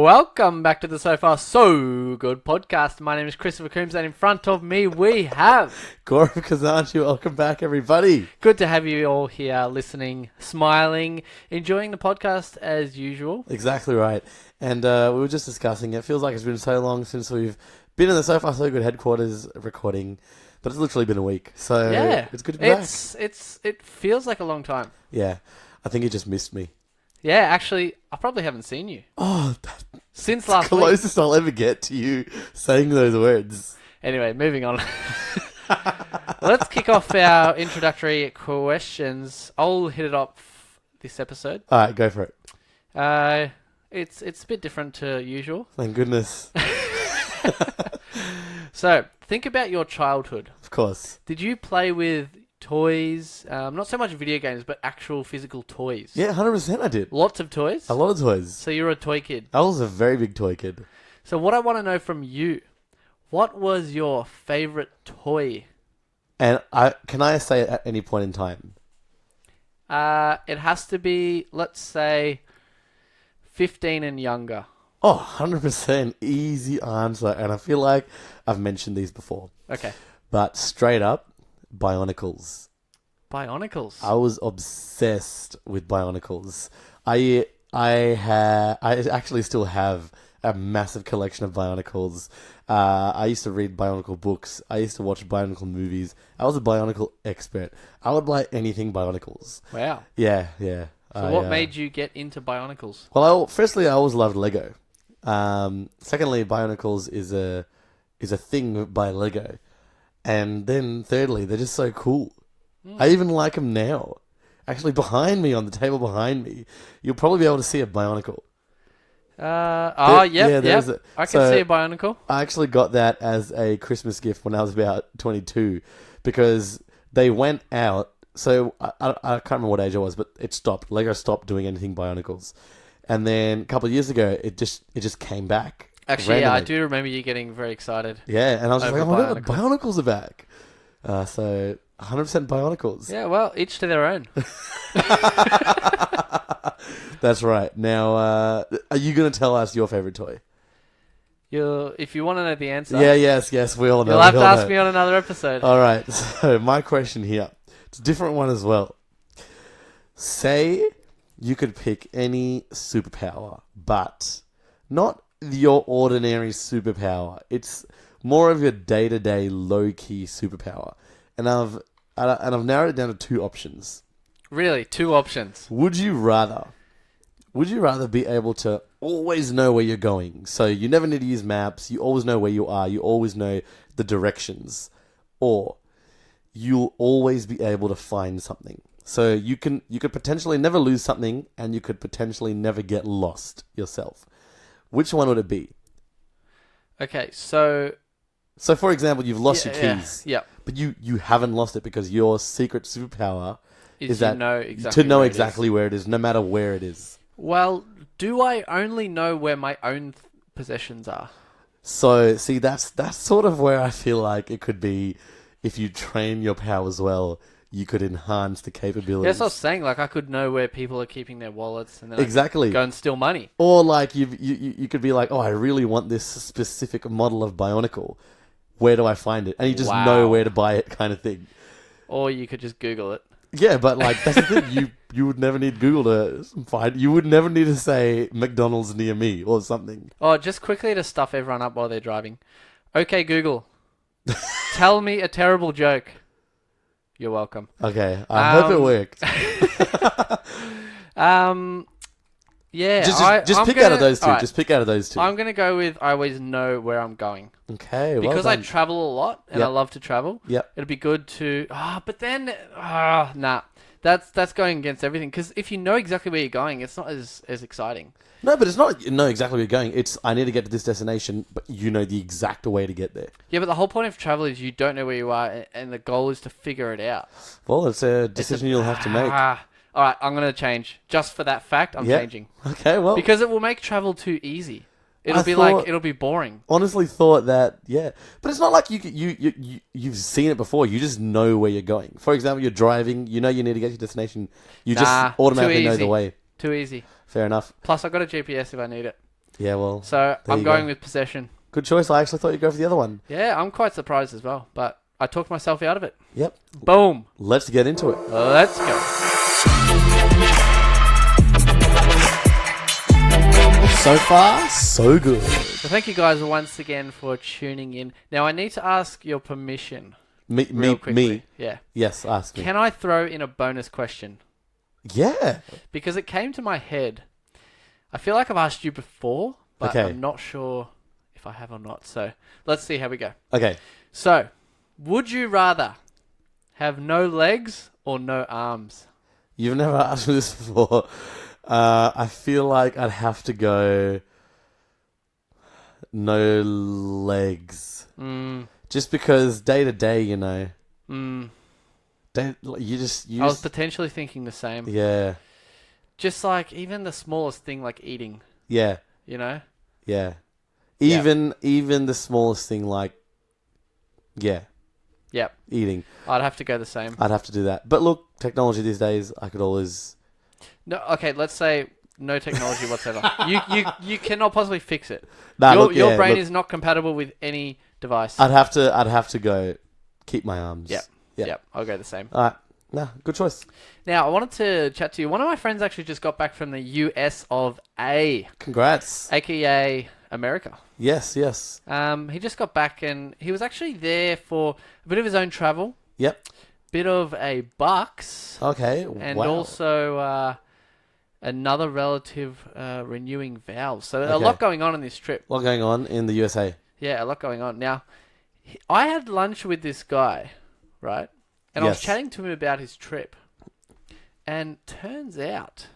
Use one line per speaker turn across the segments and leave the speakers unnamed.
Welcome back to the So Far So Good podcast. My name is Christopher Coombs, and in front of me we have
Gaurav Kazanchi. Welcome back, everybody.
Good to have you all here listening, smiling, enjoying the podcast as usual.
Exactly right. And we were just discussing, it feels like it's been so long since we've been in the So Far So Good headquarters recording, but it's literally been a week. So
Yeah,
it's good to be back.
It feels like a long time.
Yeah, I think you just missed me.
Yeah, actually, I probably haven't seen you
Oh, that's
since
the
last week.
closest I'll ever get to you saying those words.
Anyway, moving on. Let's kick off our introductory questions. I'll hit it off this episode.
All right, go for it.
It's a bit different to usual.
Thank goodness.
So, think about your childhood.
Of course.
Did you play with toys? Not so much video games, but actual physical toys.
Yeah, 100% I did.
Lots of toys?
A lot of toys.
So you're a toy kid.
I was a very big toy kid.
So what I want to know from you, what was your favourite toy?
And can I say it at any point in time?
It has to be, let's say, 15 and younger.
Oh, 100% easy answer. And I feel like I've mentioned these before.
Okay.
But straight up, Bionicles.
Bionicles.
I was obsessed with Bionicles. I actually still have a massive collection of Bionicles. I used to read Bionicle books. I used to watch Bionicle movies. I was a Bionicle expert. I would buy anything Bionicles.
Wow.
Yeah.
So what made you get into Bionicles?
Well, firstly, I always loved Lego. Secondly, Bionicles is a thing by Lego. And then thirdly, they're just so cool. I even like them now. Actually, behind me, on the table behind me, you'll probably be able to see a Bionicle.
Yep. I can see a Bionicle.
I actually got that as a Christmas gift when I was about 22 because they went out. So I can't remember what age I was, but it stopped. Lego stopped doing anything Bionicles. And then a couple of years ago, it just came back.
Actually,
randomly.
yeah, I do remember you getting very excited.
Yeah, and I was just
Over
like, oh my god, Bionicles are back. So 100% Bionicles.
Yeah, well, each to their own.
That's right. Now, are you going to tell us your favourite toy?
If you want to know the answer,
Yes, we all know.
you'll have to ask me on another episode.
All right, so my question here, it's a different one as well. Say you could pick any superpower, but not your ordinary superpower. It's more of your day-to-day low-key superpower. And I've narrowed it down to two options.
Really? Two options?
Would you rather be able to always know where you're going? So you never need to use maps, you always know where you are, you always know the directions. Or you'll always be able to find something. So you could potentially never lose something, and you could potentially never get lost yourself. Which one would it be?
Okay, so
for example, you've lost your
yeah,
keys.
Yeah.
But you haven't lost it because your secret superpower is that
know exactly
to know
where
exactly where it is, no matter where it is.
Well, do I only know where my own possessions are?
So, see, that's sort of where I feel like it could be. If you train your powers well, you could enhance the capabilities.
That's what I was saying. Like, I could know where people are keeping their wallets, and then
Exactly.
I could go and steal money.
Or like you could be like, oh, I really want this specific model of Bionicle. Where do I find it? And you just know where to buy it, kind of thing.
Or you could just Google it.
Yeah, but like that's the thing. You would never need Google to find. You would never need to say McDonald's near me or something.
Oh, just quickly to stuff everyone up while they're driving. Okay, Google. Tell me a terrible joke. You're welcome.
Okay, I hope it worked.
Yeah.
Just pick out of those two. Right. Just pick out of those two.
I'm going to go with I always know where I'm going.
Okay,
because I travel a lot and I love to travel.
Yep.
It'd be good to... but then... nah. That's going against everything. Because if you know exactly where you're going, it's not as exciting.
No, but it's not you know exactly where you're going. It's I need to get to this destination, but you know the exact way to get there.
Yeah, but the whole point of travel is you don't know where you are, and the goal is to figure it out.
Well, it's a decision you'll have to make.
All right, I'm going to change. Just for that fact, I'm changing.
Okay, well...
Because it will make travel too easy. It'll be boring.
Honestly thought that, yeah. But it's not like you've seen it before. You just know where you're going. For example, you're driving. You know you need to get to your destination. You just automatically know the way.
Too easy.
Fair enough.
Plus, I've got a GPS if I need it.
Yeah, well,
So
there
I'm
you
going
go.
with possession.
Good choice. I actually thought you'd go for the other one.
Yeah, I'm quite surprised as well, but I talked myself out of it.
Yep.
Boom.
Let's get into it.
Let's go.
So far, so good.
So thank you guys once again for tuning in. Now I need to ask your permission real quickly.
Me.
Yeah.
Yes, ask me.
Can I throw in a bonus question?
Yeah.
Because it came to my head. I feel like I've asked you before, but
Okay.
I'm not sure if I have or not. So let's see how we go.
Okay.
So, would you rather have no legs or no arms?
You've never asked me this before. I feel like I'd have to go no legs. Just because day to day, you know. You
I was potentially thinking the same.
Yeah.
Just like even the smallest thing like eating,
Yeah.
you know?
Yeah. Even the smallest thing like
Yep.
eating.
I'd have to go the same.
I'd have to do that. But look, technology these days, I could always
No, okay, let's say no technology whatsoever. You cannot possibly fix it.
Nah,
Your brain
look,
is not compatible with any device.
I'd have to go keep my arms.
Yep.
Yeah.
Yep, I'll go the same.
Alright. Nah, good choice.
Now, I wanted to chat to you. One of my friends actually just got back from the US of A,
Congrats.
aka America.
Yes.
He just got back and he was actually there for a bit of his own travel,
Yep.
bit of a bucks,
Okay.
and
wow.
also another relative renewing vows. So a
Okay.
lot going on in this trip.
A lot going on in the USA.
Yeah, a lot going on. Now, I had lunch with this guy, right? And I was
Yes.
chatting to him about his trip. And turns out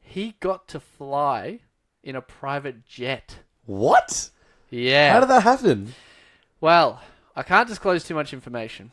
he got to fly in a private jet.
What?
Yeah.
How did that happen?
Well, I can't disclose too much information.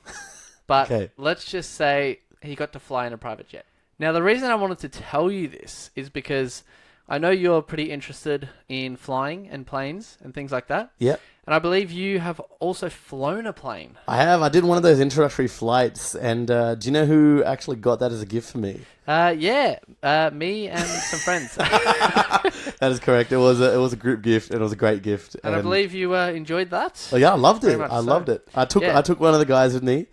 But
Okay.
let's just say he got to fly in a private jet. Now, the reason I wanted to tell you this is because I know you're pretty interested in flying and planes and things like that.
Yep.
And I believe you have also flown a plane.
I have. I did one of those introductory flights, and do you know who actually got that as a gift for me?
Me and some friends.
That is correct. It was a group gift, and it was a great gift.
And I believe you enjoyed that.
Oh yeah, I loved
Very
it.
much
I
so.
loved it. I took
Yeah.
I took one of the guys with me,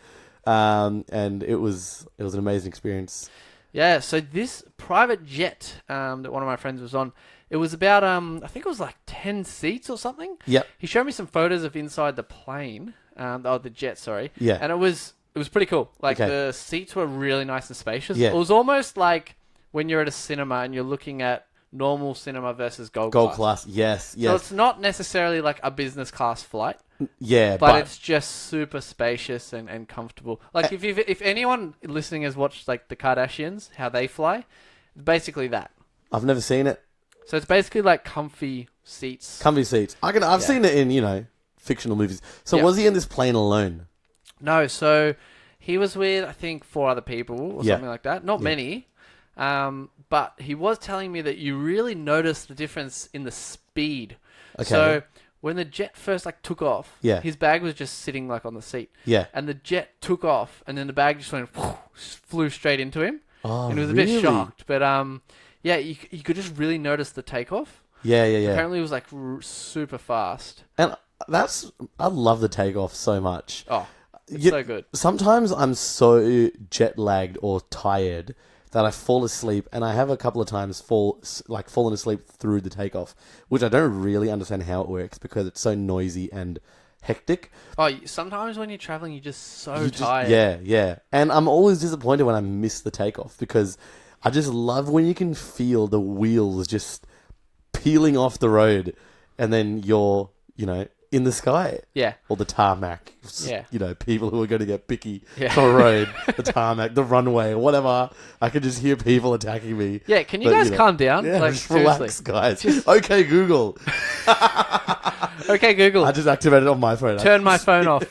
and it was an amazing experience.
Yeah, so this private jet that one of my friends was on, it was about, I think it was like 10 seats or something.
Yep.
He showed me some photos of inside the plane, the jet, sorry.
Yeah.
And it was pretty cool. Like
Okay.
the seats were really nice and spacious.
Yeah.
It was almost like when you're at a cinema and you're looking at normal cinema versus gold class.
Yes.
So it's not necessarily like a business class flight.
Yeah,
But it's just super spacious and comfortable. Like if anyone listening has watched like the Kardashians, how they fly, basically that.
I've never seen it.
So it's basically like comfy seats.
Comfy seats. I've seen it in fictional movies. So
Yeah.
was he in this plane alone?
No, so he was with I think 4 other people or
Yeah.
something like that. Not many. But he was telling me that you really notice the difference in the speed.
Okay.
So when the jet first like took off,
Yeah.
his bag was just sitting like on the seat.
Yeah.
And the jet took off, and then the bag just went flew straight into him.
Oh,
And he was a
really?
bit shocked, but yeah, you could just really notice the takeoff.
Yeah.
Apparently, it was like super fast.
And I love the takeoff so much.
Oh, it's
You-
so good.
Sometimes I'm so jet lagged or tired that I fall asleep, and I have a couple of times fallen asleep through the takeoff, which I don't really understand how it works because it's so noisy and hectic.
Oh, sometimes when you're traveling, you're just so
You just-
tired.
yeah. And I'm always disappointed when I miss the takeoff because I just love when you can feel the wheels just peeling off the road, and then you're in the sky.
Yeah.
Or the tarmac.
Yeah.
People who are going to get picky
Yeah.
on the road, the tarmac, the runway, whatever. I can just hear people attacking me.
Yeah, can you
But,
guys calm down?
Yeah,
Like,
just
seriously.
relax, guys. Okay, Google.
Okay, Google,
I just activated it on my phone.
turn my phone off.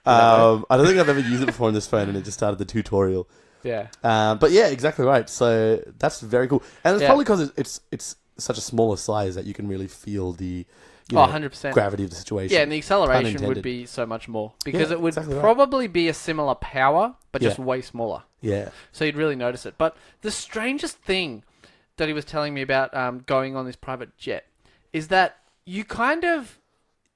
I don't think I've ever used it before on this phone, and it just started the tutorial.
Yeah.
But yeah, exactly right. So that's very cool, and it's
Yeah.
probably because it's such a smaller size that you can really feel the
100%.
gravity of the situation.
Yeah, and the acceleration would
intended.
be so much more because
Yeah,
it would
exactly right.
probably be a similar power, but just
Yeah.
way smaller.
Yeah.
So you'd really notice it. But the strangest thing that he was telling me about going on this private jet is that you kind of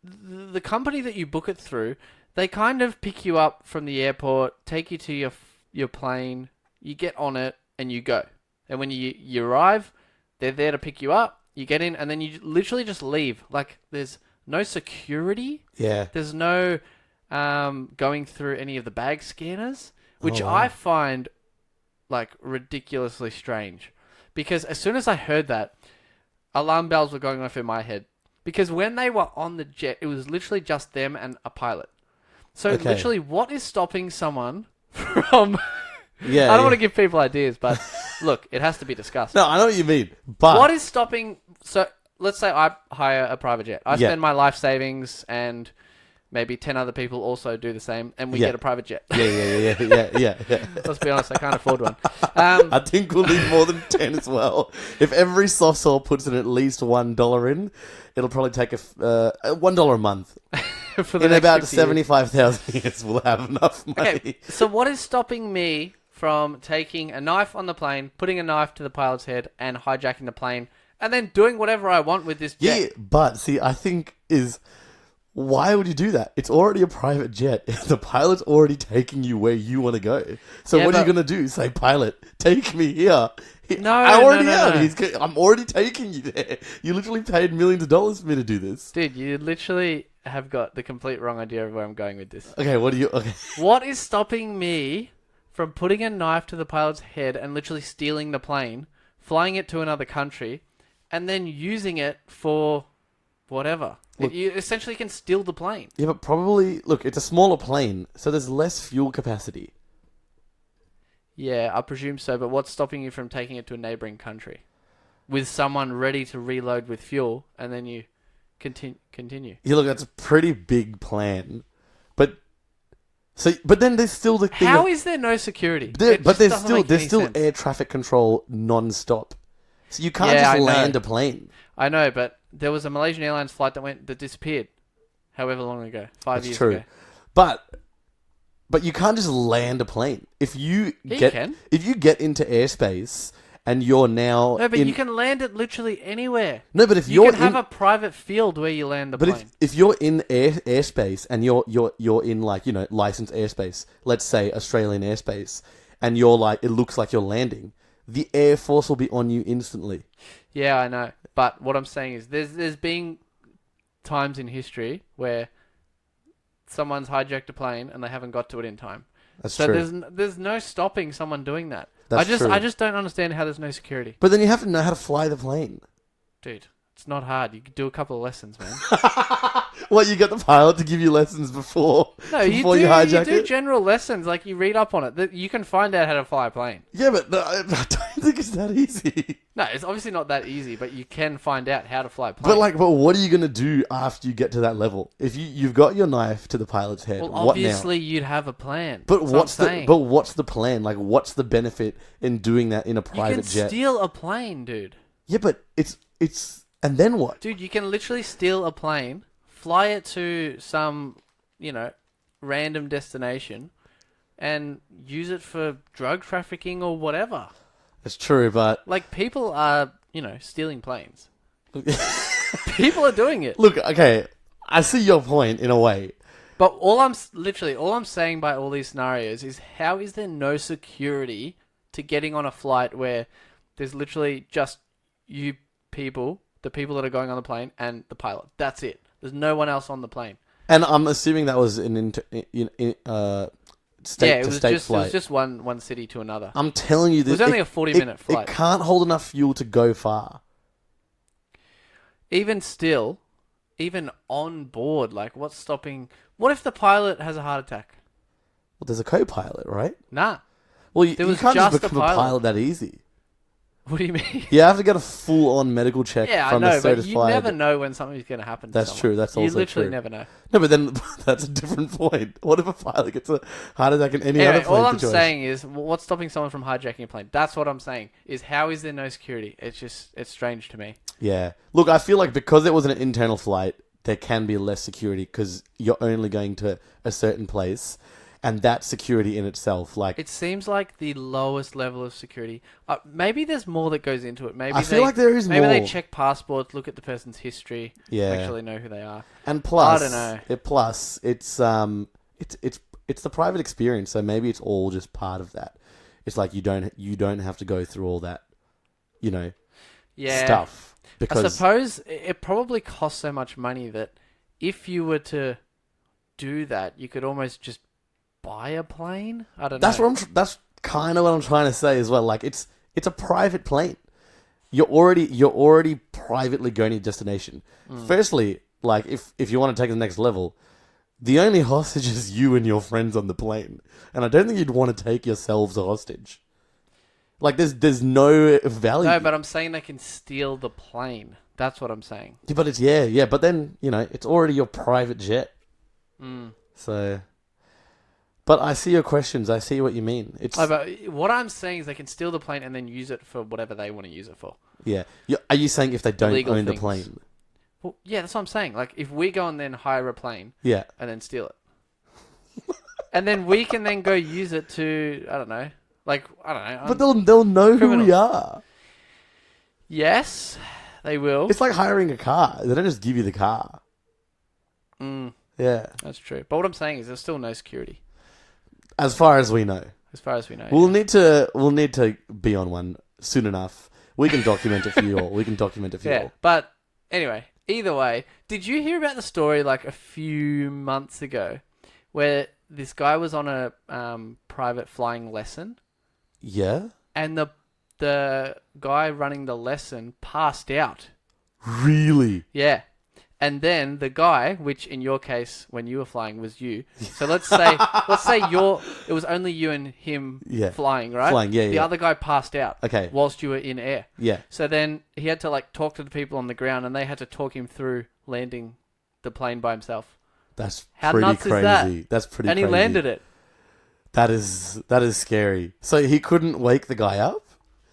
the company that you book it through, they kind of pick you up from the airport, take you to your plane, you get on it, and you go. And when you arrive, they're there to pick you up, you get in, and then you literally just leave. Like, there's no security.
Yeah.
There's no going through any of the bag scanners, which
Oh, wow.
I find, like, ridiculously strange. Because as soon as I heard that, alarm bells were going off in my head. Because when they were on the jet, it was literally just them and a pilot. So
Okay.
literally, what is stopping someone from...
Yeah.
I don't want to give people ideas, but look, it has to be discussed.
No, I know what you mean. But
What is stopping... So let's say I hire a private jet. I
Yeah.
spend my life savings and maybe 10 other people also do the same, and we
Yeah.
get a private jet.
yeah.
Let's be honest, I can't afford one.
I think we'll need more than 10 as well. If every soft soul puts in at least $1 in, it'll probably take $1 a month.
For the
In
next
about
50 years.
75,000 years, we'll have enough money.
Okay, so what is stopping me from taking a knife on the plane, putting a knife to the pilot's head, and hijacking the plane, and then doing whatever I want with this jet?
Yeah, but see, I think why would you do that? It's already a private jet. The pilot's already taking you where you want to go. So
Yeah,
what are you
but-
going to do? Say, pilot, take me here.
No,
I already
no,
am.
no.
I'm already taking you there. You literally paid millions of dollars for me to do this.
Dude, you literally have got the complete wrong idea of where I'm going with this.
Okay, what do you... Okay.
What is stopping me from putting a knife to the pilot's head and literally stealing the plane, flying it to another country, and then using it for whatever?
Look-
You essentially can steal the plane.
Yeah, but probably... Look, it's a smaller plane, so there's less fuel capacity.
Yeah, I presume so, but what's stopping you from taking it to a neighboring country with someone ready to reload with fuel, and then you continue?
Yeah, look, that's a pretty big plan. But then there's still the thing
How
of...
is there no security?
There,
It
but
just
there's
doesn't
still
make any sense.
air traffic control non-stop. So you can't
Yeah, I
just
know.
land a plane.
I know, but there was a Malaysian Airlines flight that disappeared, however long ago, 5
That's
years
true.
ago.
But you can't just land a plane. If you
Yeah, you
get
can.
if you get into airspace and you're now
No, but
in,
you can land it literally anywhere.
no, but if
You
you're
can have
in,
a private field where you land the
but
plane.
if you're in airspace and you're in, like, you know, licensed airspace, let's say Australian airspace, and you're like, it looks like you're landing, the Air Force will be on you instantly.
Yeah, I know. But what I'm saying is there's been times in history where someone's hijacked a plane and they haven't got to it in time.
That's
So
true.
there's no stopping someone doing that.
That's true.
I just don't understand how there's no security.
But then you have to know how to fly the plane.
Dude, it's not hard. You could do a couple of lessons, man.
What, you got the pilot to give you lessons before
No,
before
you
hijack
do
it?
general lessons, like you read up on it. That you can find out how to fly a plane.
Yeah, but no, I don't think it's that easy.
No, it's obviously not that easy, but you can find out how to fly a plane.
But what are you gonna do after you get to that level? If you've got your knife to the pilot's head,
well,
what now?
obviously you'd have a plan.
But
That's what
what's
I'm
the
saying.
what's the plan? Like, what's the benefit in doing that in a
you
private
can
jet?
steal a plane, dude.
Yeah, but it's and then what?
Dude, you can literally steal a plane, fly it to some, random destination, and use it for drug trafficking or whatever.
It's true, but
Like, people are, stealing planes. People are doing it.
look, okay, I see your point in a way.
But all I'm saying by all these scenarios is, how is there no security to getting on a flight where there's literally just you people, the people that are going on the plane, and the pilot? That's it. There's no one else on the plane.
And I'm assuming that was an state
Yeah, it
to
was
state
just
flight.
one city to another.
I'm telling you, this
It was only a 40-minute flight.
It can't hold enough fuel to go far.
Even still, even on board, like, what's stopping? What if the pilot has a heart attack?
Well, there's a co-pilot, right?
Nah.
Well, you
There was
can't just
just a
become a
pilot.
pilot that easy.
What do you mean?
You have to get a full-on medical check
Yeah, I
from a
know, but
certified...
you never know when something's going to happen to
That's
someone.
true, that's
You
also
literally
true.
never know.
No, but then that's a different point. What if a pilot gets a heart attack in any other
Anyway,
plane
all I'm
situation?
saying is, what's stopping someone from hijacking a plane? That's what I'm saying, is how is there no security? It's strange to me.
Yeah. Look, I feel like because it was an internal flight, there can be less security because you're only going to a certain place. and that security in itself, like
It seems like the lowest level of security. Maybe there's more that goes into it. Maybe
I feel like there is
maybe
more.
they check passports, look at the person's history,
Yeah.
actually know who they are.
And plus,
I don't know.
It's the private experience, so maybe it's all just part of that. It's like you don't have to go through all that,
Yeah.
stuff
I
because
suppose it probably costs so much money that if you were to do that, you could almost just buy a plane. I don't know.
that's kind of what I'm trying to say as well. Like it's a private plane. You're already privately going to your destination. Firstly, like if you want to take it to the next level, the only hostage is you and your friends on the plane, and I don't think you'd want to take yourselves a hostage. Like there's no value.
No, but I'm saying they can steal the plane. That's what I'm saying.
Yeah, but yeah. But then it's already your private jet. So, but I see your questions. I see what you mean. It's
But what I'm saying is they can steal the plane and then use it for whatever they want to use it for.
yeah. Are you saying if they don't
Illegal
own the
things.
plane?
Well, yeah, that's what I'm saying. Like, if we go and then hire a plane
Yeah.
and then steal it, and then we can then go use it to, I don't know.
But they'll know who we
criminals.
are.
Yes, they will.
It's like hiring a car. They don't just give you the car. Yeah.
That's true. But what I'm saying is there's still no security,
As far as we know.
as far as we know.
We'll need to be on one soon enough. We can document it for you all.
Yeah, but anyway, either way, did you hear about the story like a few months ago where this guy was on a private flying lesson
Yeah?
and the guy running the lesson passed out?
Really?
Yeah. And then the guy, which in your case, when you were flying, was you. So let's say it was only you and him
Yeah.
flying, right?
Flying, yeah,
The
yeah.
other guy passed out.
Okay.
Whilst you were in air.
Yeah.
So then he had to like talk to the people on the ground, and they had to talk him through landing the plane by himself.
That's
How
pretty
nuts is
crazy.
that?
That's pretty
And
crazy.
he landed it.
That is scary. So he couldn't wake the guy up?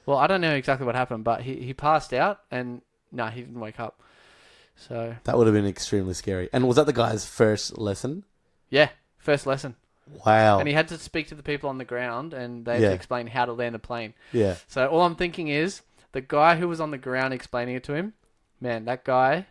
Well, I don't know exactly what happened, but he passed out, and no, he didn't wake up. So
That would have been extremely scary. And was that the guy's first lesson?
yeah, first lesson.
Wow.
And he had to speak to the people on the ground, and they had
Yeah.
to explain how to land a plane.
Yeah.
So all I'm thinking is the guy who was on the ground explaining it to him, man, that guy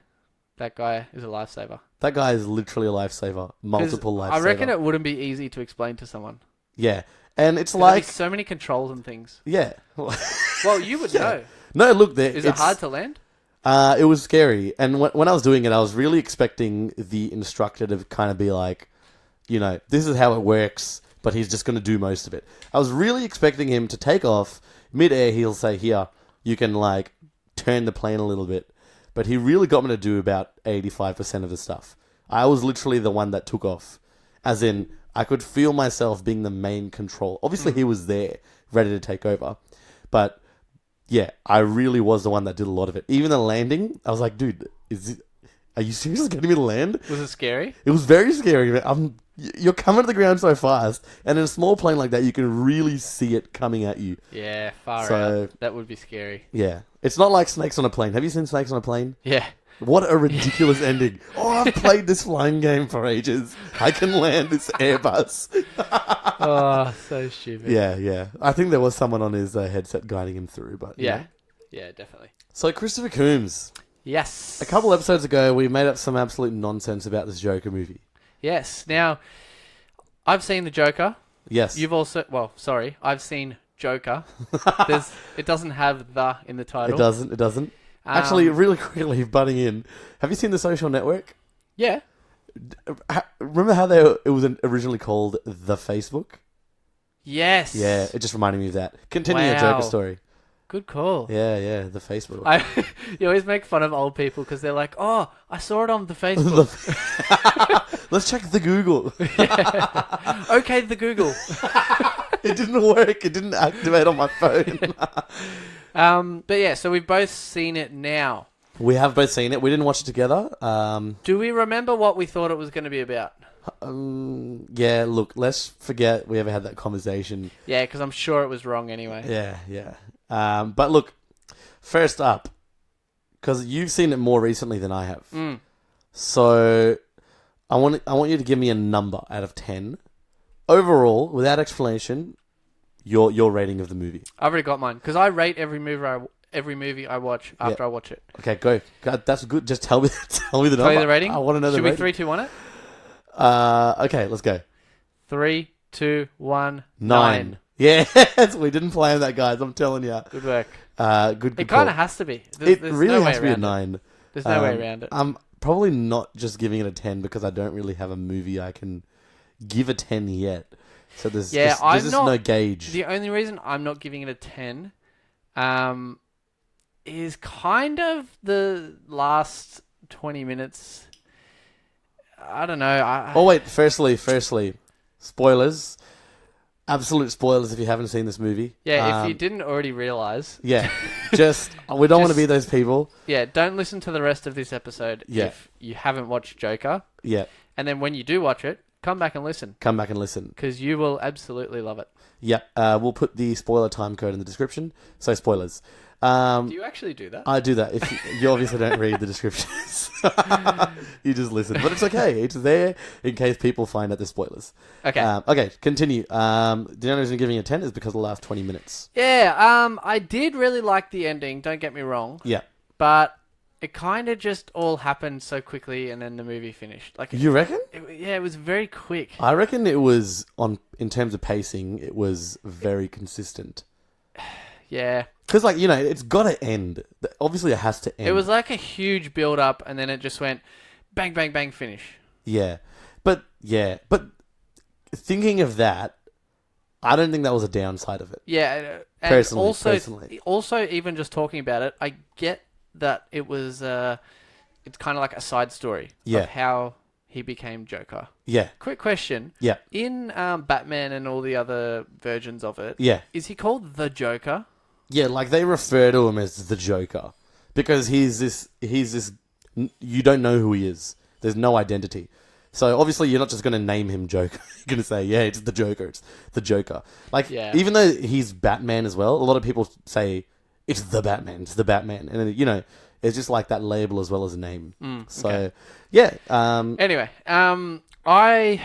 is a lifesaver.
That guy is literally a lifesaver.
'Cause
Multiple lifesaver.
I reckon it wouldn't be easy to explain to someone.
Yeah. And it's
'Cause there'd be
like...
so many controls and things.
Yeah.
Well, you would know.
No, look, there.
Is it hard to land?
It was scary. And when I was doing it, I was really expecting the instructor to kind of be like, this is how it works, but he's just going to do most of it. I was really expecting him to take off. Mid-air, he'll say, here, you can, like, turn the plane a little bit. But he really got me to do about 85% of the stuff. I was literally the one that took off. As in, I could feel myself being the main control. Obviously, he was there, ready to take over. But, yeah, I really was the one that did a lot of it. Even the landing, I was like, dude, are you seriously getting me to land?
Was it scary?
It was very scary. You're coming to the ground so fast, and in a small plane like that, you can really see it coming at you.
Yeah, far
So-
out. That would be scary.
Yeah. It's not like Snakes on a Plane. Have you seen Snakes on a Plane?
Yeah.
What a ridiculous ending. Oh, I've played this flying game for ages. I can land this Airbus.
Oh, so stupid.
Yeah. I think there was someone on his headset guiding him through, but...
Yeah. Yeah, definitely.
So, Christopher Coombs.
Yes.
A couple episodes ago, we made up some absolute nonsense about this Joker movie.
Yes. Now, I've seen the Joker.
Yes.
You've also... Well, sorry. I've seen Joker. It doesn't have the in the title.
It doesn't. Actually, really quickly, butting in, have you seen The Social Network?
Yeah.
Remember how it was originally called The Facebook?
Yes.
Yeah, it just reminded me of that. Continue your
Wow.
Joker story.
Good call.
Yeah, The Facebook.
You always make fun of old people because they're like, oh, I saw it on the Facebook.
Let's check the Google.
Okay, the Google.
It didn't work. It didn't activate on my phone.
But yeah, so we've both seen it now.
We have both seen it. We didn't watch it together.
Do we remember what we thought it was going to be about?
Yeah, look, let's forget we ever had that conversation.
Yeah, because I'm sure it was wrong anyway.
Yeah. But look, first up, because you've seen it more recently than I have. So I want you to give me a number out of 10 overall, without explanation, your rating of the movie.
I've already got mine because I rate every movie I watch after I watch it.
Okay, go. God, that's good. Just tell me the number.
Tell you the rating.
I want to know the
Should
rating.
we 3, 2, 1 it?
Okay, let's go.
3, 2, 1,
9. Yes, we didn't plan that, guys. I'm telling you.
Good work.
Good.
It kind of has to be.
It
There's
really
no
has
way
to be a
around it.
9.
There's no way around it.
I'm probably not just giving it a 10 because I don't really have a movie I can give a 10 yet. So there's just no gauge.
The only reason I'm not giving it a 10 is kind of the last 20 minutes. I don't know.
Oh, wait. Firstly, spoilers. Absolute spoilers if you haven't seen this movie.
Yeah, if you didn't already realise.
Yeah. We don't want to be those people.
Yeah, don't listen to the rest of this episode
Yeah.
if you haven't watched Joker.
Yeah.
And then when you do watch it, come back and listen. Because you will absolutely love it.
Yeah. We'll put the spoiler time code in the description. So, spoilers.
Do you actually do that?
I do that. If you obviously don't read the descriptions. You just listen. But it's okay. It's there in case people find out the spoilers.
Okay.
Okay, continue. The only reason I'm giving it a 10 is because of the last 20 minutes.
Yeah, I did really like the ending, don't get me wrong.
Yeah.
But it kind of just all happened so quickly and then the movie finished.
You reckon?
It was very quick.
I reckon it was, in terms of pacing, it was very consistent.
Yeah.
Because, it's got to end. Obviously, it has to end.
It was like a huge build-up, and then it just went bang, bang, bang, finish.
Yeah. But thinking of that, I don't think that was a downside of it.
Yeah. And
personally.
Also, even just talking about it, I get that it was, it's kind of like a side story of how he became Joker.
Yeah.
Quick question.
Yeah.
In Batman and all the other versions of it, is he called the Joker?
Yeah, they refer to him as the Joker because he's this. You don't know who he is. There's no identity. So obviously you're not just going to name him Joker. You're going to say, yeah, it's the Joker. It's the Joker. Even though he's Batman as well, a lot of people say it's the Batman. It's the Batman, and it's just like that label as well as a name.
Okay.
Yeah.
Anyway, I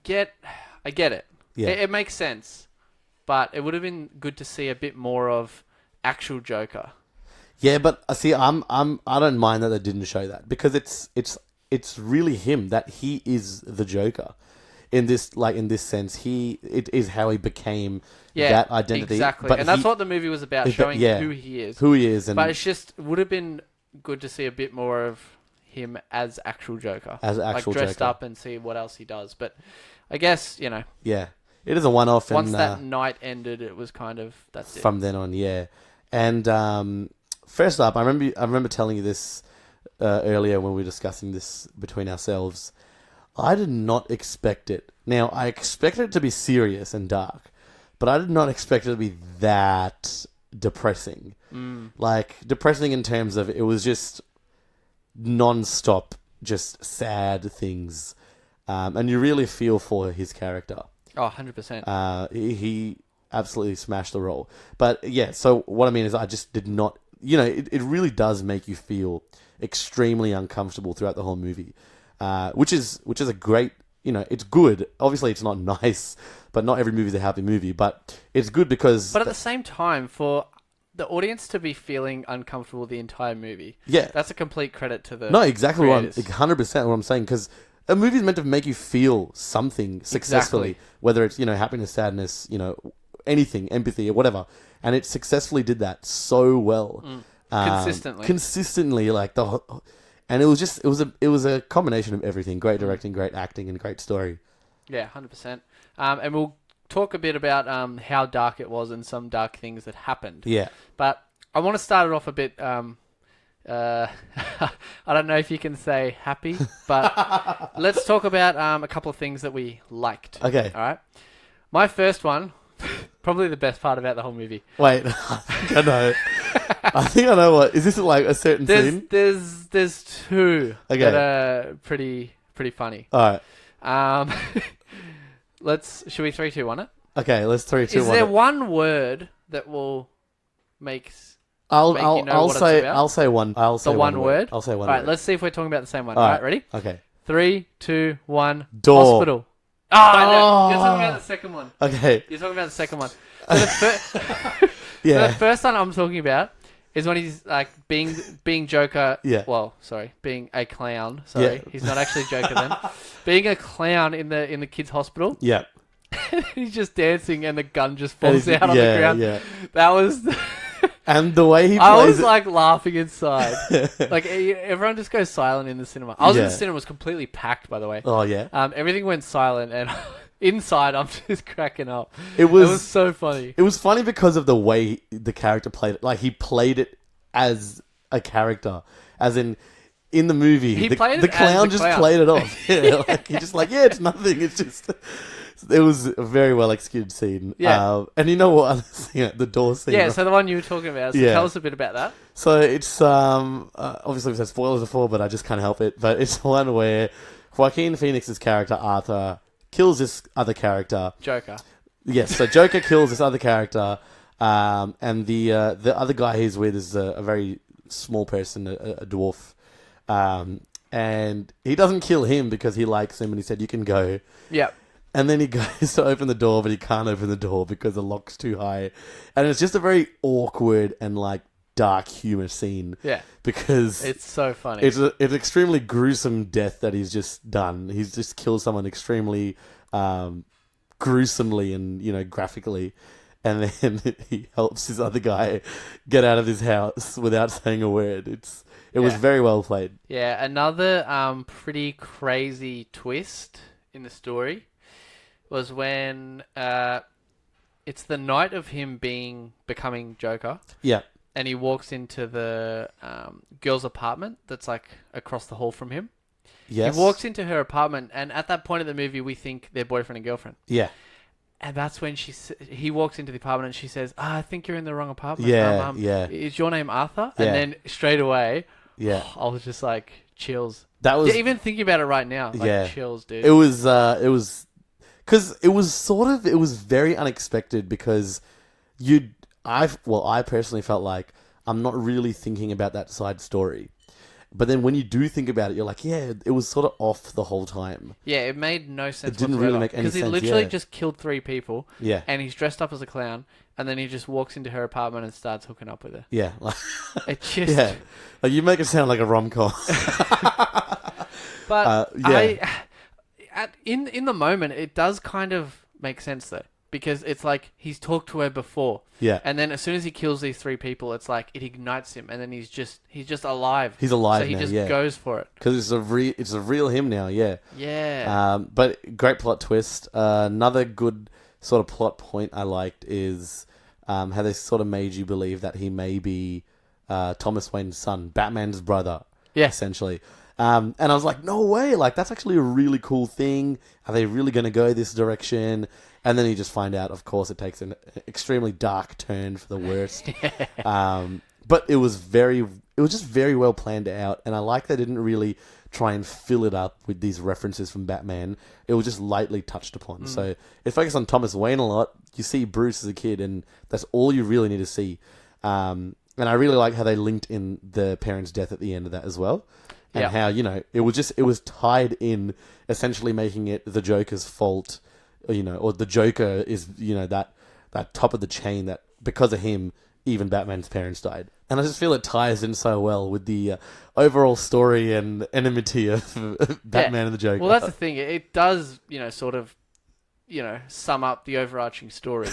get it.
Yeah.
It makes sense. But it would have been good to see a bit more of actual Joker.
Yeah, but see, I don't mind that they didn't show that because it's really him, that he is the Joker. In this sense, it is how he became that identity.
Exactly.
But
and that's what the movie was about, showing who he is.
Who he is.
But it's just would have been good to see a bit more of him as actual Joker. Dressed up and see what else he does. But I guess,
Yeah. It is a one-off.
Once that night ended, it was kind of that's it.
From then on, yeah. And first up, I remember telling you this earlier when we were discussing this between ourselves. I did not expect it. Now, I expected it to be serious and dark, but I did not expect it to be that depressing. Depressing in terms of it was just non-stop, just sad things, and you really feel for his character.
Oh, 100%.
He absolutely smashed the role. But yeah, so what I mean is I just did not... it really does make you feel extremely uncomfortable throughout the whole movie. Which is a great... it's good. Obviously, it's not nice, but not every movie is a happy movie. But it's good because...
But at the same time, for the audience to be feeling uncomfortable the entire movie...
Yeah.
That's a complete credit to the
No, exactly.
100%
what I'm saying, because... A movie is meant to make you feel something successfully, whether it's, happiness, sadness, anything, empathy or whatever. And it successfully did that so well. Consistently, and it was a combination of everything. Great directing, great acting, and great story.
Yeah, 100%. And we'll talk a bit about how dark it was and some dark things that happened.
Yeah.
But I want to start it off a bit... I don't know if you can say happy, but let's talk about a couple of things that we liked.
Okay.
All right. My first one, probably the best part about the whole movie.
Wait, I think I know. I think I know what. Is this like a certain scene?
There's two that are pretty funny.
All right.
Should we 3, 2, 1 it?
Okay, let's 3, 2, 1.
Is there one word that will make...
I'll say one. I'll say
one word.
I'll say one.
All right,
word.
let's see if we're talking about the same one. All right, ready?
Okay.
3, 2, 1.
Door.
Hospital. No, you're talking about the second one.
Okay.
You're talking about the second one. So the
Yeah.
the first one I'm talking about is when he's like being Joker.
Yeah.
Well, sorry, being a clown. Sorry,
Yeah.
he's not actually Joker then. Being a clown in the kids' hospital.
Yeah.
He's just dancing and the gun just falls
And
out on the ground.
Yeah.
That was.
And the way he
I
plays
was
it.
like laughing inside. Like everyone just goes silent in the cinema. I was in
Yeah.
the cinema, it was completely packed, by the way.
Oh yeah.
Everything went silent, and inside I'm just cracking up.
It
It
was
was so funny.
It was funny because of the way the character played it. Like he played it as a character, as in the movie.
He
the,
played it
the clown
as the
just
clown.
played it off. Yeah, like he just like it's nothing. It's just. It was a very well executed scene.
Yeah.
And you know what other scene? The door scene.
Yeah,
right?
so the one you were talking about. So
Yeah.
tell us a bit about that.
So it's obviously we said spoilers before, but I just can't help it. But it's one where Joaquin Phoenix's character Arthur kills this other character.
Joker.
Yes, so Joker kills this other character, and the other guy he's with is a very small person, a dwarf, and he doesn't kill him because he likes him, and he said you can go.
Yep.
And then he goes to open the door, but he can't open the door because the lock's too high, and it's just a very awkward and like dark humor scene.
Yeah.
Because
It's so funny.
it's an extremely gruesome death that he's just done. He's just killed someone extremely gruesomely and graphically, and then he helps this other guy get out of his house without saying a word. It was
Yeah.
very well played.
Yeah, another pretty crazy twist in the story was when it's the night of him becoming Joker,
Yeah.
and he walks into the girl's apartment that's like across the hall from him.
Yes.
He walks into her apartment, and at that point in the movie, we think they're boyfriend and girlfriend.
Yeah.
And that's when he walks into the apartment and she says, I think you're in the wrong apartment.
Yeah, yeah.
Is your name Arthur?
Yeah.
And then straight away,
Yeah.
I was just like, chills.
That was
Yeah, even thinking about it right now, like
Yeah.
chills, dude.
it was because it was very unexpected because I personally felt like I'm not really thinking about that side story. But then when you do think about it, you're like, yeah, it was sort of off the whole time.
Yeah, it made no sense.
It didn't really make any
because he
sense,
literally
yeah.
just killed 3 people,
Yeah.
and he's dressed up as a clown, and then he just walks into her apartment and starts hooking up with her.
Yeah.
It just,
Yeah. Like, you make it sound like a rom-com.
but
yeah.
in the moment, it does kind of make sense though, because it's like he's talked to her before,
Yeah.
and then as soon as he kills these 3 people, it's like it ignites him, and then he's just alive.
He's alive
so he
now,
just
yeah.
goes for it.
Because it's a real him now, yeah.
Yeah.
But great plot twist. Another good sort of plot point I liked is how they sort of made you believe that he may be Thomas Wayne's son, Batman's brother,
Yeah.
essentially. And I was like, no way! Like, that's actually a really cool thing. Are they really going to go this direction? And then you just find out, of course, it takes an extremely dark turn for the worst. But it was just very well planned out, and I like they didn't really try and fill it up with these references from Batman. It was just lightly touched upon. So it focused on Thomas Wayne a lot. You see Bruce as a kid, and that's all you really need to see. And I really like how they linked in the parents' death at the end of that as well. And
Yep.
how, it was tied in, essentially making it the Joker's fault, or the Joker is, that top of the chain that because of him, even Batman's parents died. And I just feel it ties in so well with the overall story and enmity of Batman and the Joker.
Well, that's the thing. It does, sort of, sum up the overarching story.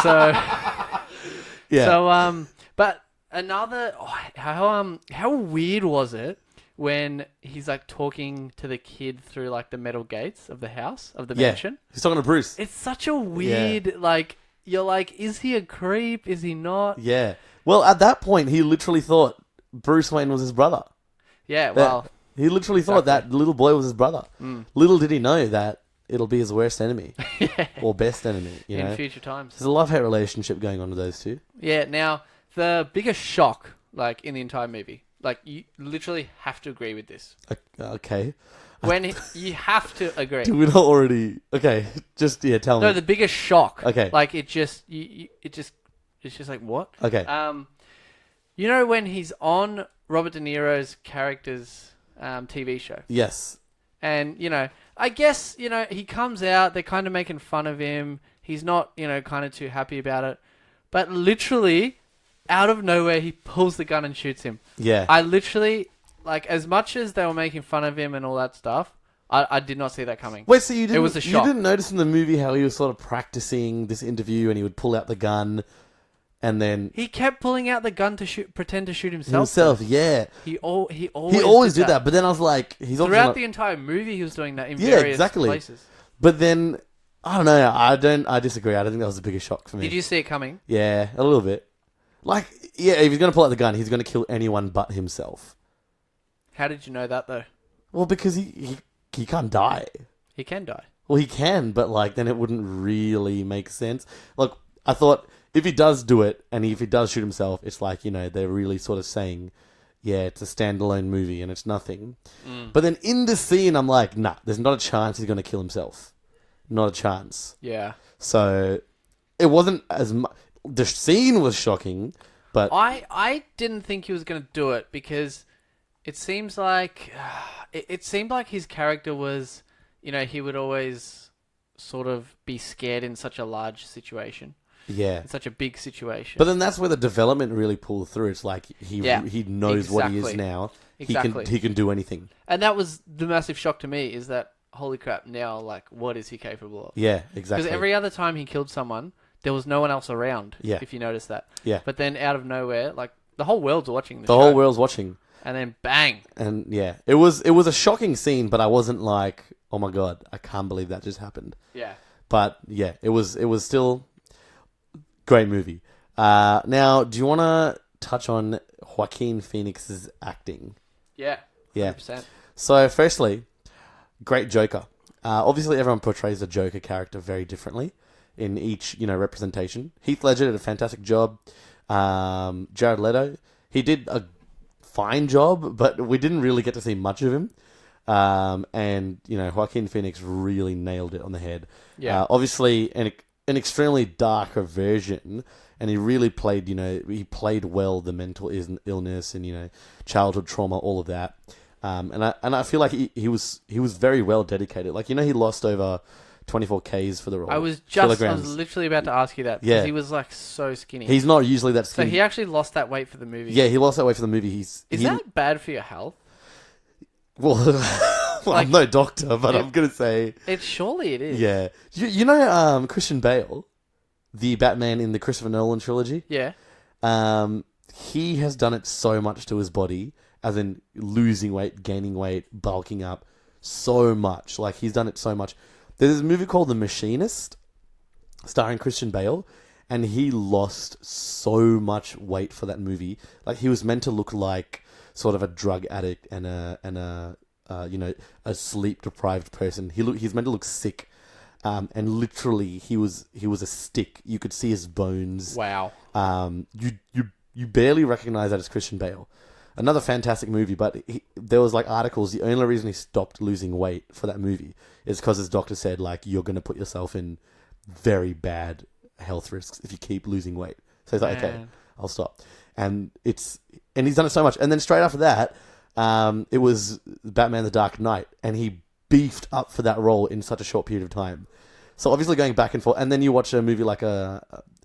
So,
yeah.
But another, how weird was it when he's like talking to the kid through like the metal gates of the house of the mansion?
He's talking to Bruce.
It's such a weird, like, you're like, is he a creep? Is he not?
Yeah. Well, at that point, he literally thought Bruce Wayne was his brother.
Yeah, well,
He literally thought that little boy was his brother. Little did he know that it'll be his worst enemy. Or best enemy,
in future times.
There's a love-hate relationship going on with those two.
Yeah, now, the biggest shock, like, in the entire movie, like, you literally have to agree with this.
Okay.
You have to agree.
Do we not already... Okay, tell me.
No, the biggest shock.
Okay.
Like, it's just like, what?
Okay.
You know when he's on Robert De Niro's character's TV show?
Yes.
And, I guess, he comes out, they're kind of making fun of him. He's not, kind of too happy about it. But literally, out of nowhere, he pulls the gun and shoots him.
Yeah.
I literally, as much as they were making fun of him and all that stuff, I did not see that coming.
Wait, so you didn't?
It was a shock.
You didn't notice in the movie how he was sort of practicing this interview, and he would pull out the gun, and then
He kept pulling out the gun to pretend to shoot himself.
yeah,
He always
he always did that. But then I was like, he's obviously
throughout
not,
the entire movie. He was doing that in
Yeah,
various
exactly.
places.
But then I don't know. I disagree. I don't think that was the biggest shock for me.
Did you see it coming?
Yeah, a little bit. If he's gonna pull out the gun, he's gonna kill anyone but himself.
How did you know that though?
Well, because he can't die.
He can die.
Well, he can, but then it wouldn't really make sense. Look, I thought if he does do it, and if he does shoot himself, it's they're really sort of saying, yeah, it's a standalone movie and it's nothing. But then in this scene, I'm like, nah, there's not a chance he's going to kill himself. Not a chance.
Yeah.
So it wasn't as much. The scene was shocking, but
I didn't think he was going to do it because it seems like it seemed like his character was, he would always sort of be scared in such a large situation.
yeah.
In such a big situation.
But then that's where the development really pulled through. It's like he knows what he is
exactly.
now.
Exactly.
He can do anything.
And that was the massive shock to me is that, holy crap, now, what is he capable of?
Yeah, exactly.
Because every other time he killed someone, there was no one else around,
Yeah.
if you notice that.
Yeah.
But then out of nowhere, the whole world's watching
The
show.
whole world's watching.
And then bang.
And yeah, it was a shocking scene, but I wasn't like, oh my god, I can't believe that just happened.
Yeah.
But yeah, it was still great movie. Now, do you want to touch on Joaquin Phoenix's acting?
Yeah.
Yeah.
100%.
So, firstly, great Joker. Obviously, everyone portrays the Joker character very differently in each representation. Heath Ledger did a fantastic job. Jared Leto, he did a fine job, but we didn't really get to see much of him. And Joaquin Phoenix really nailed it on the head.
Yeah.
Obviously, an extremely darker version, and he really played. He played well the mental illness and childhood trauma, all of that. And I feel like he was very well dedicated. He lost over 24 Ks for the role.
I was
kilograms.
literally about to ask you that because
Yeah.
he was so skinny.
He's not usually that
so
skinny.
he actually lost that weight for the movie.
Yeah, he lost that weight for the movie.
Is that bad for your health?
Well, I'm no doctor, but I'm gonna say
Surely it is.
yeah. Christian Bale, the Batman in the Christopher Nolan trilogy.
Yeah.
He has done it so much to his body, as in losing weight, gaining weight, bulking up, so much. He's done it so much. There's a movie called The Machinist, starring Christian Bale, and he lost so much weight for that movie. He was meant to look like sort of a drug addict and a sleep deprived person. He's meant to look sick, and literally he was a stick. You could see his bones.
Wow.
You barely recognize that as Christian Bale. Another fantastic movie, but there was articles. The only reason he stopped losing weight for that movie is because his doctor said you're going to put yourself in very bad health risks if you keep losing weight. So he's like, okay, I'll stop. And he's done it so much. And then straight after that, it was Batman: The Dark Knight, and he beefed up for that role in such a short period of time. So obviously going back and forth, and then you watch a movie like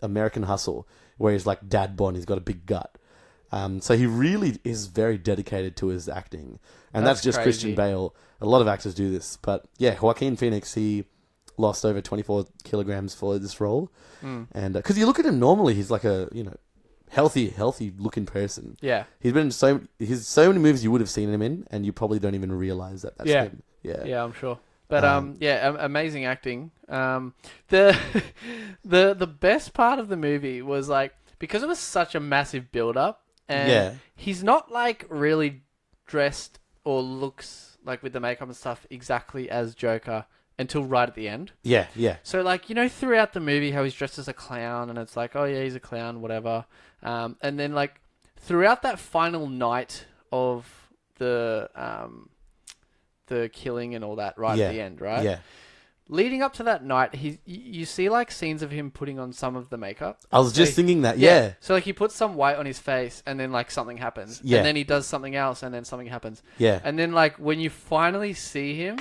American Hustle, where he's dad bod, he's got a big gut. So he really is very dedicated to his acting. And that's just
crazy.
Christian Bale. A lot of actors do this. But yeah, Joaquin Phoenix, he lost over 24 kilograms for this role. And because you look at him normally, he's like a, healthy looking person.
Yeah.
He's been in so many movies you would have seen him in, and you probably don't even realize that that's him. Yeah.
Yeah, I'm sure. But amazing acting. The best part of the movie was because it was such a massive build up. And he's not really dressed or looks with the makeup and stuff exactly as Joker until right at the end.
Yeah, yeah.
So throughout the movie how he's dressed as a clown and it's oh yeah, he's a clown, whatever. And then throughout that final night of the killing and all that at the end, right?
Yeah.
leading up to that night, you see like scenes of him putting on some of the makeup.
I was just thinking that. Yeah.
So like he puts some white on his face, and then like something happens.
Yeah.
And then he does something else, and then something happens.
Yeah.
And then like when you finally see him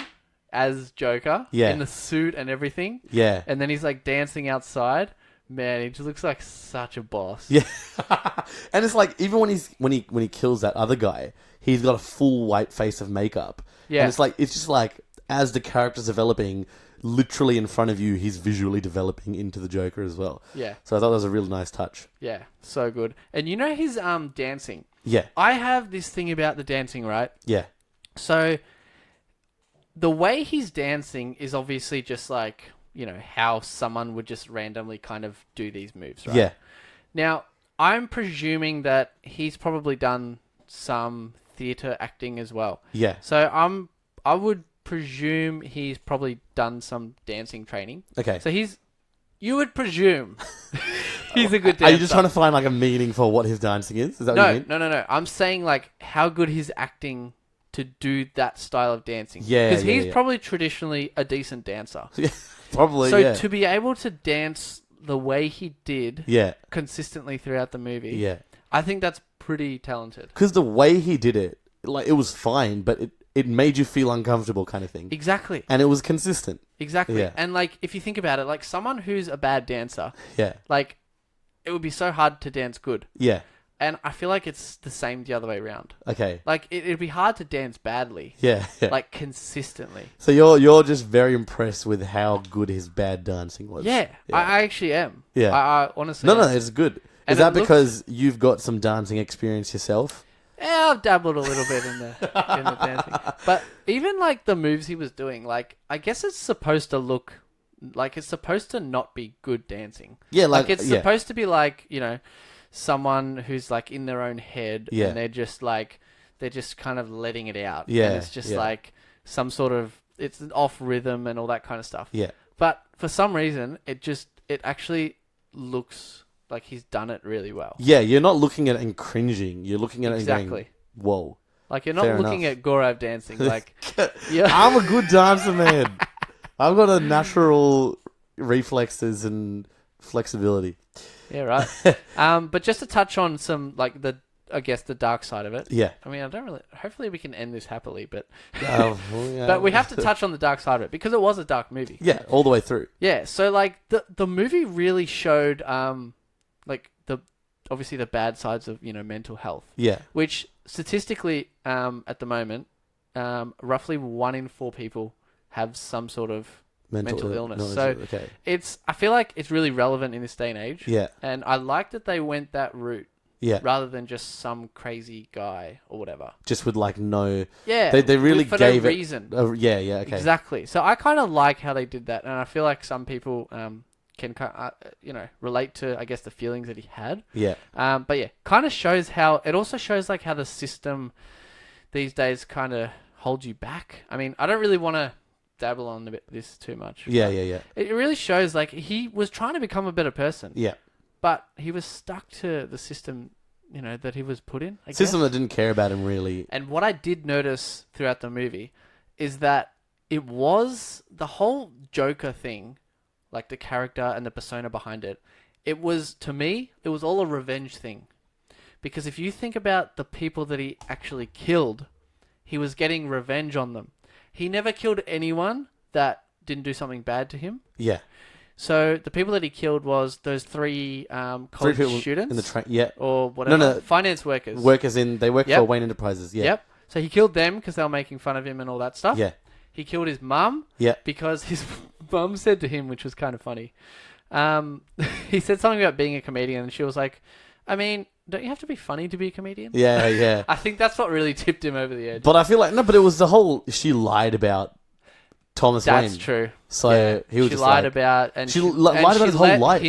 as Joker,
Yeah.
in the suit and everything,
Yeah.
and then he's like dancing outside. Man, he just looks like such a boss.
Yeah. And it's like even when he kills that other guy, he's got a full white face of makeup.
Yeah.
And it's just like as the character's developing, literally in front of you, he's visually developing into the Joker as well.
Yeah.
So I thought that was a real nice touch.
Yeah. So good. And you know his dancing.
Yeah.
I have this thing about the dancing, right?
Yeah.
So the way he's dancing is obviously just like, you know, how someone would just randomly kind of do these moves, right?
Yeah.
Now, I'm presuming that he's probably done some theatre acting as well.
Yeah.
So I would presume he's probably done some dancing training.
Okay.
So you would presume he's a good dancer.
Are you just trying to find like a meaning for what his dancing is? Is that what you mean?
No. I'm saying like how good he's acting to do that style of dancing.
Yeah,
Because
yeah,
he's
yeah.
probably traditionally a decent dancer.
Probably,
So
yeah.
to be able to dance the way he did
Yeah.
consistently throughout the movie,
Yeah.
I think that's pretty talented.
Because the way he did it, like, it was fine, but it made you feel uncomfortable kind of thing.
Exactly.
And it was consistent.
Exactly.
Yeah.
And like if you think about it, like someone who's a bad dancer,
Yeah.
like it would be so hard to dance good.
Yeah.
And I feel like it's the same the other way around.
Okay.
Like it'd be hard to dance badly,
Yeah. Yeah.
like consistently.
So you're just very impressed with how good his bad dancing was.
Yeah, I actually am.
Yeah.
I honestly
No,
am.
it's good.
And
Is that
it looks-
because you've got some dancing experience yourself?
Yeah, I've dabbled a little bit in the dancing. But even like the moves he was doing, like I guess it's supposed to look like it's supposed to not be good dancing.
Yeah,
Like it's supposed to be like, you know, someone who's like in their own head
Yeah.
and they're just kind of letting it out.
Yeah,
And it's just
yeah.
like some sort of it's an off rhythm and all that kind of stuff.
Yeah.
But for some reason it actually looks like he's done it really well.
Yeah, you're not looking at it and cringing. You're looking at it and
Exactly.
going, whoa.
Like you're not
Fair
looking
enough.
at Gorav dancing like yeah.
I'm a good dancer, man. I've got a natural reflexes and flexibility.
Yeah, right. But just to touch on some like I guess the dark side of it.
Yeah.
I mean, I don't really. Hopefully, we can end this happily, but
Well, yeah.
but we have to touch on the dark side of it because it was a dark movie.
Yeah, all the way through.
Yeah. So like the movie really showed like obviously the bad sides of mental health,
Yeah.
which statistically at the moment roughly 1 in 4 people have some sort of mental illness. So
okay.
I feel like it's really relevant in this day and age.
Yeah.
And I like that they went that route.
Yeah.
Rather than just some crazy guy or whatever.
Just with like no.
Yeah.
They really
for
gave
no
it.
reason.
Yeah. Yeah. Okay.
Exactly. So I kind of like how they did that, and I feel like some people can relate to I guess the feelings that he had.
Yeah.
But yeah, kind of shows how it also shows like how the system these days kind of holds you back. I mean, I don't really want to dabble on this too much.
Yeah.
but
Yeah. Yeah.
It really shows like he was trying to become a better person.
Yeah.
But he was stuck to the system, that he was put in. I
System
guess.
that didn't care about him really.
And what I did notice throughout the movie is that it was the whole Joker thing, like the character and the persona behind it. It was, to me, it was all a revenge thing. Because if you think about the people that he actually killed, he was getting revenge on them. He never killed anyone that didn't do something bad to him.
Yeah.
So the people that he killed was those 3 college
people
students
in the train. Yeah.
or whatever,
No.
finance workers.
They work
Yep.
for Wayne Enterprises. Yeah.
Yep. So he killed them because they were making fun of him and all that stuff.
Yeah.
He killed his mum
Yeah.
because his mum said to him, which was kind of funny. He said something about being a comedian, and she was like, "I mean, don't you have to be funny to be a comedian?"
Yeah. Yeah.
I think that's what really tipped him over the edge.
But I feel like but it was the whole she lied about Thomas
That's
Wayne.
true.
So he was
she
just
lied
like,
about and
she lied about
she
his whole
let
life.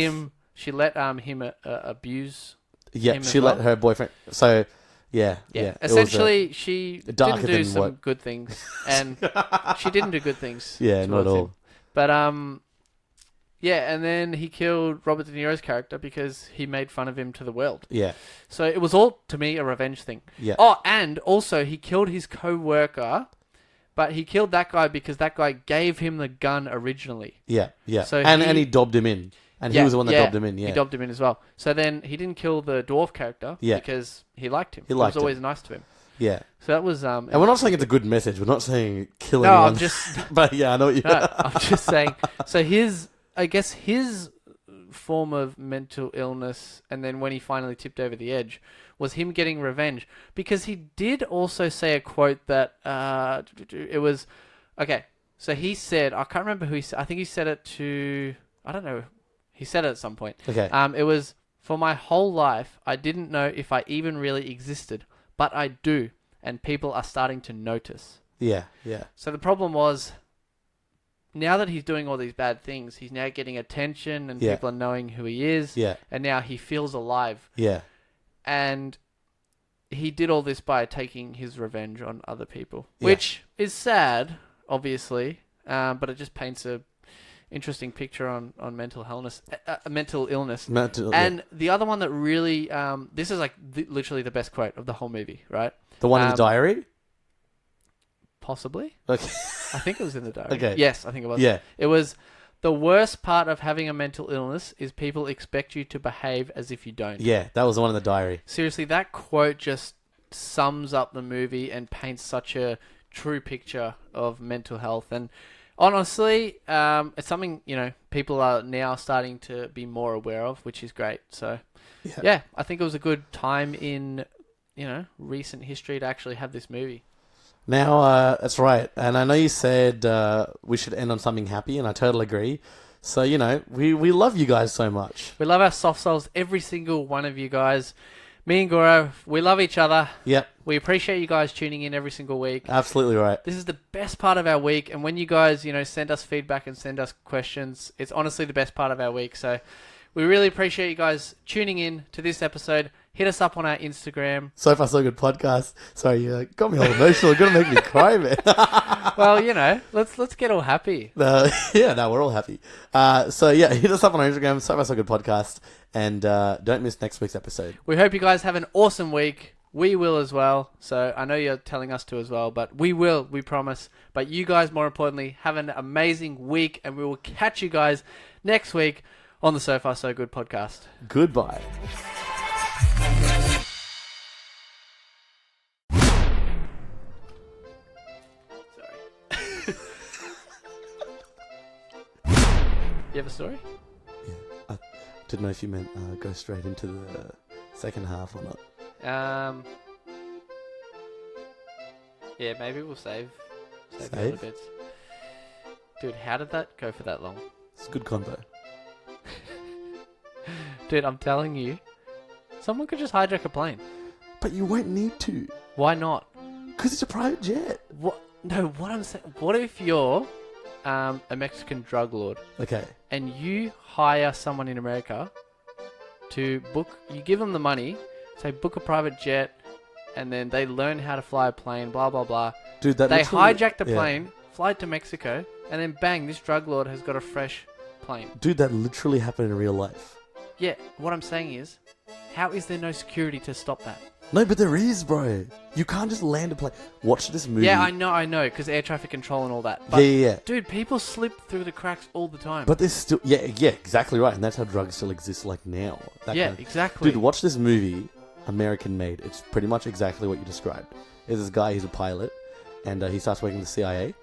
She let him abuse.
yeah,
him
she
as
let
well.
her boyfriend. So yeah.
Yeah.
It was
Essentially, she
darker
didn't do
than
some
what-
good things, and she didn't do good things.
Yeah, not at
towards
all.
him. But yeah, and then he killed Robert De Niro's character because he made fun of him to the world.
Yeah.
So it was all, to me, a revenge thing.
Yeah.
Oh, and also he killed his co-worker But he killed that guy because that guy gave him the gun originally.
Yeah, yeah.
So
And he dobbed him in. And he was the one that dobbed him in, yeah.
He dobbed him in as well. So then he didn't kill the dwarf character because he liked him. He was always nice to him.
Yeah.
So that was...
and we're not saying it's a good message. We're not saying kill
anyone.
anyone.
I'm just...
But yeah, I know what you...
No, I'm just saying... So his form of mental illness, and then when he finally tipped over the edge, was him getting revenge. Because he did also say a quote that... it was... Okay, so he said... I can't remember who he said... I think he said it to... I don't know. He said it at some point.
Okay.
It was, for my whole life, I didn't know if I even really existed. But I do. And people are starting to notice.
Yeah, yeah.
So the problem was... Now that he's doing all these bad things, he's now getting attention and people are knowing who he is.
Yeah.
And now he feels alive.
Yeah.
And he did all this by taking his revenge on other people. Yeah. Which is sad, obviously. But it just paints a interesting picture on mental illness. And the other one that really... this is like literally the best quote of the whole movie, right?
The one in the diary?
Possibly.
Okay.
I think it was in the diary.
Okay.
Yes, I think it was.
Yeah.
It was, the worst part of having a mental illness is people expect you to behave as if you don't.
Yeah, that was the one in the diary.
Seriously, that quote just sums up the movie and paints such a true picture of mental health. And honestly, it's something, people are now starting to be more aware of, which is great. So, yeah, I think it was a good time in, recent history to actually have this movie.
Now, that's right. And I know you said we should end on something happy, and I totally agree. So, we love you guys so much.
We love our soft souls, every single one of you guys. Me and Goro, we love each other.
Yep.
We appreciate you guys tuning in every single week.
Absolutely right.
This is the best part of our week. And when you guys, send us feedback and send us questions, it's honestly the best part of our week. So we really appreciate you guys tuning in to this episode. Hit us up on our Instagram.
So Far So Good podcast. Sorry, you got me all emotional. You're going to make me cry, man.
Well, let's get all happy.
We're all happy. Hit us up on our Instagram, So Far So Good podcast. And don't miss next week's episode.
We hope you guys have an awesome week. We will as well. So I know you're telling us to as well, but we will, we promise. But you guys, more importantly, have an amazing week. And we will catch you guys next week on the So Far So Good podcast.
Goodbye.
You have a story?
Yeah. I didn't know if you meant go straight into the second half or not.
Yeah, maybe we'll save the other bits. Dude, how did that go for that long?
It's a good convo.
Dude, I'm telling you, someone could just hijack a plane.
But you won't need to.
Why not?
Because it's a private jet.
What? No, what I'm saying... What if you're a Mexican drug lord?
Okay.
And you hire someone in America to book... You give them the money, say book a private jet, and then they learn how to fly a plane, blah, blah, blah.
Dude, that
They hijack the plane, fly to Mexico, and then bang, this drug lord has got a fresh plane.
Dude, that literally happened in real life.
Yeah, what I'm saying is, how is there no security to stop that?
No, but there is, bro. You can't just land a plane. Watch this movie.
Yeah, I know, because air traffic control and all that. But,
yeah.
Dude, people slip through the cracks all the time.
But there's still... Yeah, exactly right. And that's how drugs still exist, like, now.
Exactly.
Dude, watch this movie, American Made. It's pretty much exactly what you described. There's this guy, he's a pilot, and he starts working with the CIA.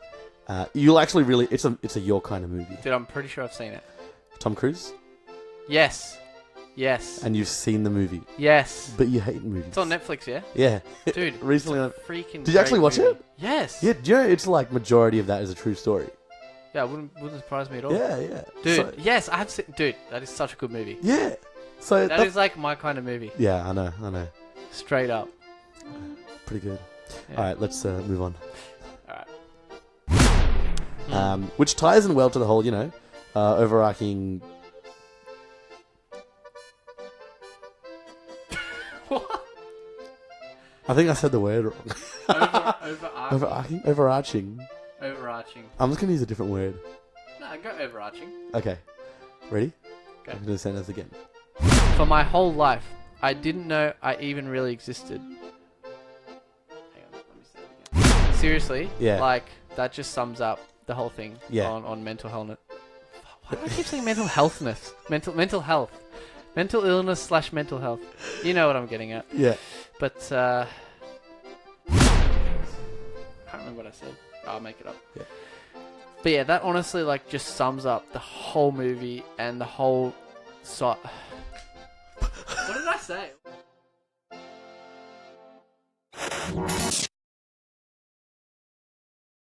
You'll actually really... It's a your kind of movie.
Dude, I'm pretty sure I've seen it.
Tom Cruise?
Yes. And
you've seen the movie.
Yes.
But you hate movies.
It's on Netflix, yeah?
Yeah.
Dude,
recently
freaking...
Did you actually watch it?
Yes.
Yeah, do you know it's like majority of that is a true story?
Yeah, wouldn't surprise me at all.
Yeah.
Dude, yes, I have seen... Dude, that is such a good movie.
Yeah. So
that is like my kind of movie.
Yeah, I know.
Straight up.
Pretty good.
Yeah.
Alright, let's move on.
Alright.
Which ties in well to the whole, overarching...
What?
I think I said the word wrong. Overarching. I'm just going to use a different word.
No, go overarching.
Okay. Ready?
Go.
I'm going to say this again.
For my whole life, I didn't know I even really existed. Hang on, let me say it again. Seriously?
Yeah.
Like, that just sums up the whole thing
Yeah.
on mental health. Why do I keep saying mental healthness? Mental health. Mental illness / mental health. You know what I'm getting at.
Yeah.
But, I can't remember what I said. I'll make it up.
Yeah.
But yeah, that honestly, like, just sums up the whole movie and the whole... What did I say?